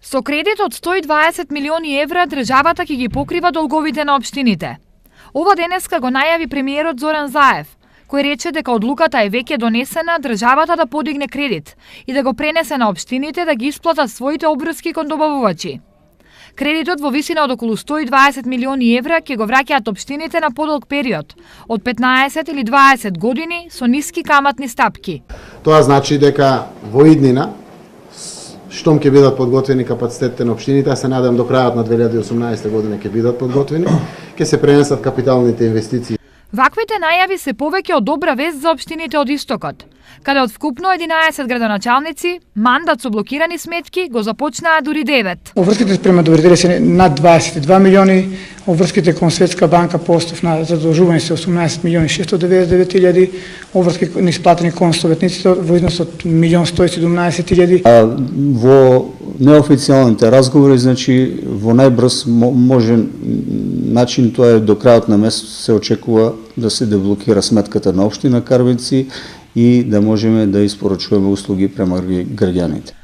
Со кредит од 120 милиони евра државата ќе ги покрива долговите на општините. Ова денеска го најави премиерот Зоран Заев, кој рече дека одлуката е веќе донесена државата да подигне кредит и да го пренесе на општините да ги исплатат своите обврски кон добавувачи. Кредитот во висина од околу 120 милиони евра ќе го враќаат општините на подолг период, од 15 или 20 години со ниски каматни стапки. Тоа значи дека во иднина, штом ќе бидат подготвени капацитетите на општините, се надам до крајот на 2018 година ќе бидат подготвени, ќе се пренесат капиталните инвестиции. Ваквите најави се повеќе од добра вест за општините од Истокот, каде од вкупно 11 градоначалници, мандат со блокирани сметки го започнаа дури 9. Обврските према доверителя се над 22 милиони, обврските кон Светска банка по остав на задолжување се 18 милиони 699 илјади, обврски неисплатени кон советниците во износ од 1.117 илјади. Во неофицијалните разговори, значи во најбрз можен начин, тоа е до крајот на месец се очекува да се деблокира сметката на општина Карвенци и да можеме да испорачуваме услуги према граѓаните.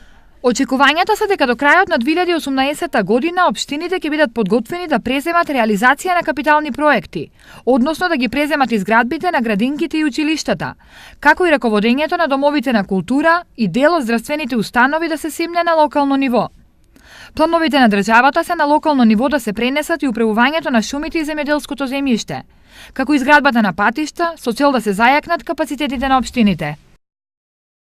Очекувањата се дека до крајот на 2018 година општините ќе бидат подготвени да преземат реализација на капитални проекти, односно да ги преземат изградбите на градинките и училиштата, како и раководењето на домовите на култура и дел од здравствените установи да се симне на локално ниво. Плановите на државата се на локално ниво да се пренесат и управувањето на шумите и земјоделското земјиште, како изградбата на патишта со цел да се зајакнат капацитетите на општините.